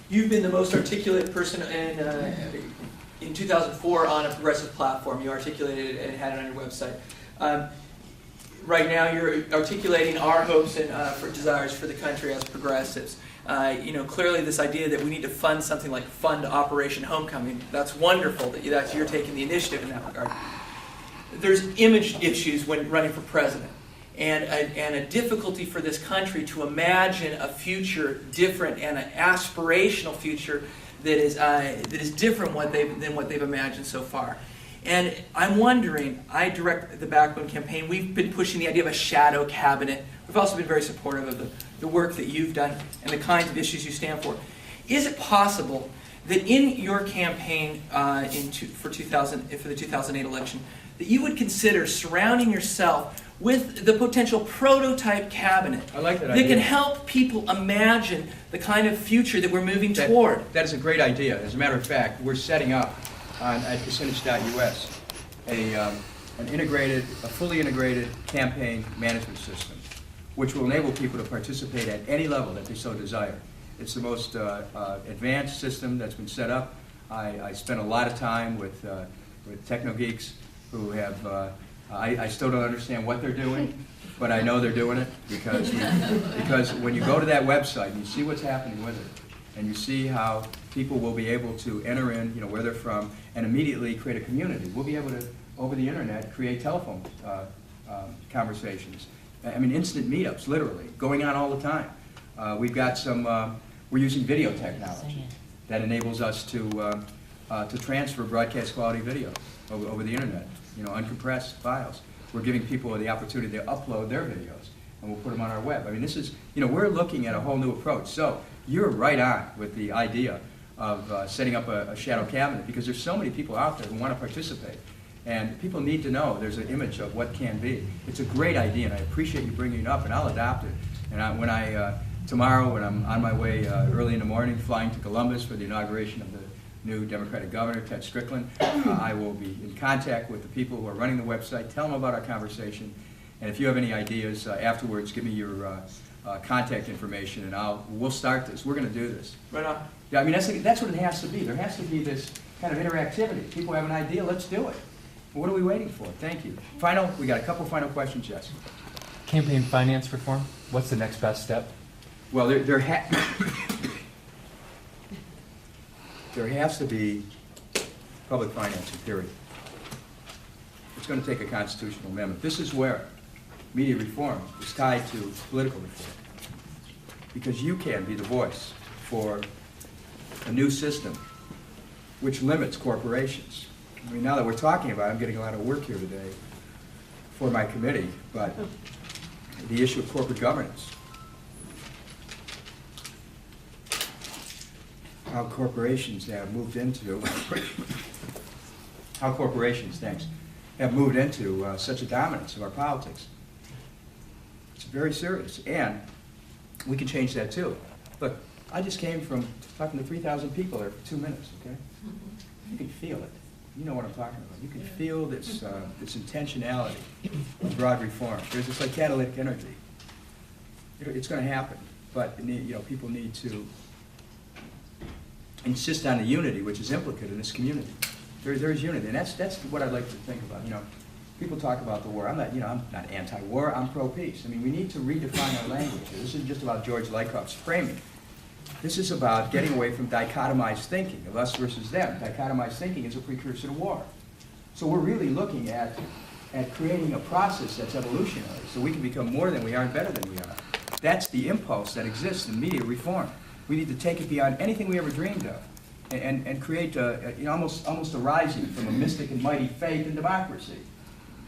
You've been the most articulate person in 2004 on a progressive platform. You articulated it and had it on your website. Right now, you're articulating our hopes and for desires for the country as progressives. Clearly this idea that we need to fund something like Fund Operation Homecoming, that's wonderful that you're taking the initiative in that regard. There's image issues when running for president, and a difficulty for this country to imagine a future different and an aspirational future that is different than what they've imagined so far. And I'm wondering, I direct the Backbone campaign. We've been pushing the idea of a shadow cabinet. We've also been very supportive of the work that you've done and the kinds of issues you stand for. Is it possible that in your campaign for the 2008 election, that you would consider surrounding yourself with the potential prototype cabinet I like that that idea. can help people imagine the kind of future that we're moving toward? That is a great idea. As a matter of fact, we're setting up at Kucinich.us a fully integrated campaign management system, which will enable people to participate at any level that they so desire. It's the most advanced system that's been set up. I spent a lot of time with techno geeks who have. I still don't understand what they're doing, but I know they're doing it because when you go to that website and you see what's happening with it, and you see how people will be able to enter in, where they're from, and immediately create a community. We'll be able to, over the internet, create telephone conversations. I mean, instant meetups, literally, going on all the time. We've got we're using video technology that enables us to transfer broadcast quality video over the internet, uncompressed files. We're giving people the opportunity to upload their videos, and we'll put them on our web. I mean, this is, we're looking at a whole new approach. So you're right on with the idea of setting up a shadow cabinet, because there's so many people out there who want to participate. And people need to know there's an image of what can be. It's a great idea, and I appreciate you bringing it up, and I'll adopt it. And tomorrow, when I'm on my way early in the morning, flying to Columbus for the inauguration of the new Democratic governor, Ted Strickland, I will be in contact with the people who are running the website, tell them about our conversation, and if you have any ideas afterwards, give me your contact information, and we'll start this. We're going to do this. Right on. Yeah, I mean, that's what it has to be. There has to be this kind of interactivity. People have an idea, let's do it. What are we waiting for? Thank you. We got a couple final questions, yes. Campaign finance reform, what's the next best step? Well, there has to be public financing, period. It's going to take a constitutional amendment. This is where media reform is tied to political reform, because you can be the voice for a new system which limits corporations. I mean, now that we're talking about it, I'm getting a lot of work here today for my committee, but the issue of corporate governance. How corporations have moved into such a dominance of our politics. It's very serious, and we can change that too. Look, I just came from talking to 3,000 people there for 2 minutes, okay? You can feel it. You know what I'm talking about. You can feel this intentionality of broad reform. There's this like catalytic energy. It's going to happen, but people need to insist on the unity which is implicated in this community. There's unity, and that's what I'd like to think about. People talk about the war. I'm not anti-war. I'm pro-peace. I mean, we need to redefine our language. This isn't just about George Lykoff's framing. This is about getting away from dichotomized thinking of us versus them. Dichotomized thinking is a precursor to war. So we're really looking at creating a process that's evolutionary, so we can become more than we are and better than we are. That's the impulse that exists in media reform. We need to take it beyond anything we ever dreamed of, and create almost a rising from a mystic and mighty faith in democracy.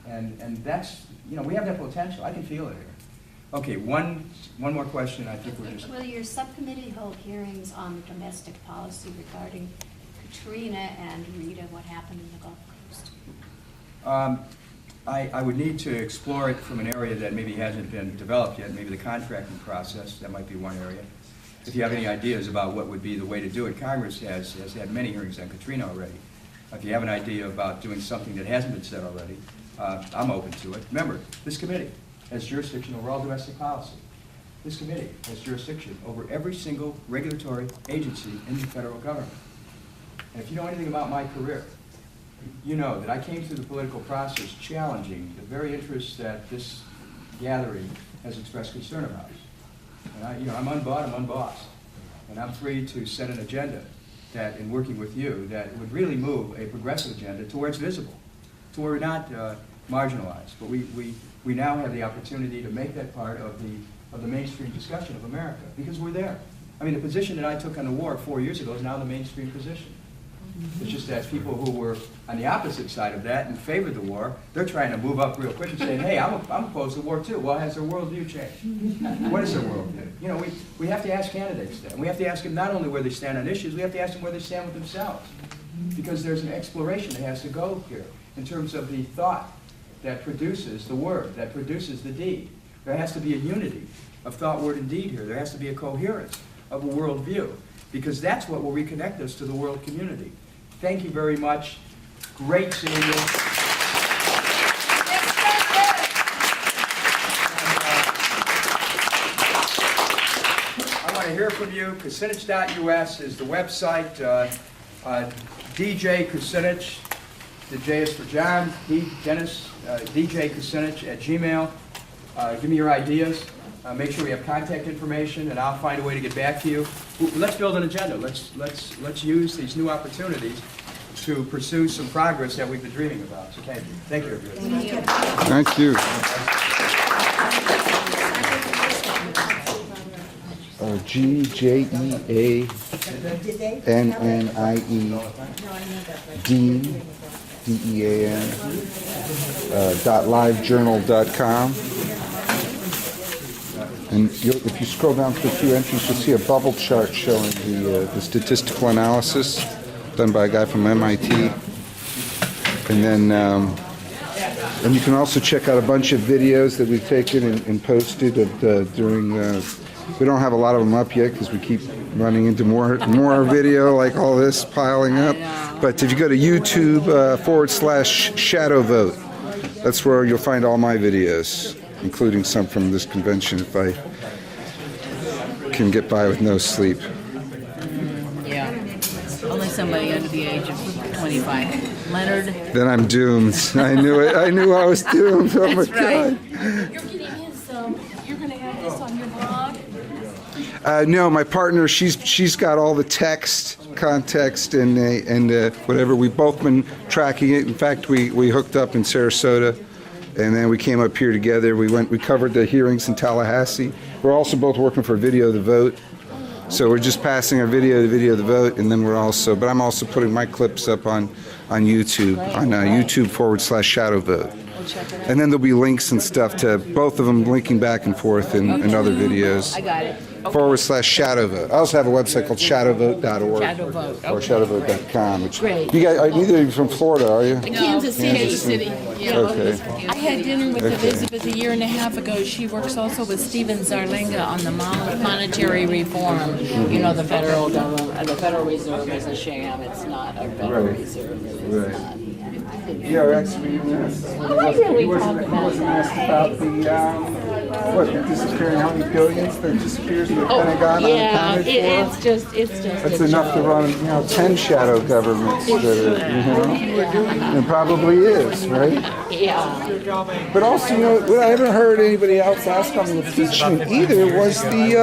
And that's, we have that potential. I can feel it here. Okay, one more question. I think we're just... Will your subcommittee hold hearings on domestic policy regarding Katrina and Rita, what happened in the Gulf Coast? I would need to explore it from an area that maybe hasn't been developed yet, maybe the contracting process. That might be one area. If you have any ideas about what would be the way to do it, Congress has had many hearings on Katrina already. If you have an idea about doing something that hasn't been said already, I'm open to it. Remember, this committee has jurisdiction over all domestic policy. this committee has jurisdiction over every single regulatory agency in the federal government. And if you know anything about my career, you know that I came through the political process challenging the very interests that this gathering has expressed concern about. And I'm unbought, I'm unbossed. And I'm free to set an agenda that, in working with you, that would really move a progressive agenda to where it's visible, to where we're not marginalized. But we now have the opportunity to make that part of the mainstream discussion of America, because we're there. I mean, the position that I took on the war 4 years ago is now the mainstream position. It's just that people who were on the opposite side of that and favored the war, they're trying to move up real quick and saying, hey, I'm opposed to war too. Well, has their worldview changed? What is their worldview? You know, we have to ask candidates that. And we have to ask them not only where they stand on issues, we have to ask them where they stand with themselves. Because there's an exploration that has to go here in terms of the thought that produces the word, that produces the deed. There has to be a unity of thought, word, and deed here. There has to be a coherence of a worldview, because that's what will reconnect us to the world community. Thank you very much. Great seeing you. I want to hear from you. Kucinich.us is the website. DJ Kucinich, the J is for John, Dennis, DJ Kucinich at Gmail. Give me your ideas. Make sure we have contact information, and I'll find a way to get back to you. Let's build an agenda. Let's use these new opportunities to pursue some progress that we've been dreaming about. So thank you. Thank you, everybody. Thank you. G-J-E-A-N-N-I-E D-E-A-N .livejournal.com. And if you scroll down to a few entries, you'll see a bubble chart showing the statistical analysis done by a guy from MIT. And then and you can also check out a bunch of videos that we've taken and posted during we don't have a lot of them up yet because we keep running into more video like all this piling up. But if you go to YouTube /Shadow Vote, that's where you'll find all my videos, including some from this convention if I can get by with no sleep. Yeah, only somebody under the age of 25. Leonard. Then I'm doomed. I knew it. I knew I was doomed. Oh my God. You're getting his. You're going to have this on your blog. No, my partner. She's got all the text, context, and whatever. We've both been tracking it. In fact, we hooked up in Sarasota. And then we came up here together. We covered the hearings in Tallahassee. We're also both working for Video the Vote. So we're just passing our video the vote, and then but I'm also putting my clips up on YouTube, on YouTube /Shadow Vote. And then there'll be links and stuff to both of them linking back and forth in other videos. I got it. /Shadow Vote. I also have a website called shadowvote.org. Shadow Vote. Or shadowvote.com. Great. You guys, neither of you from Florida, are you? Kansas City. Yeah. Okay. I had dinner with Elizabeth a year and a half ago. She works also with Stephen Zarlinga on the monetary reform. You know, the federal government, the Federal Reserve is a sham. It's not a Federal Reserve. It's not. Yeah, actually, you wasn't asked about the disappearing, how many billions that disappears in the Pentagon unaccounted for? It's enough to run, 10 shadow governments. It probably is, right? Yeah. But also, what I haven't heard anybody else ask on the impeachment either was the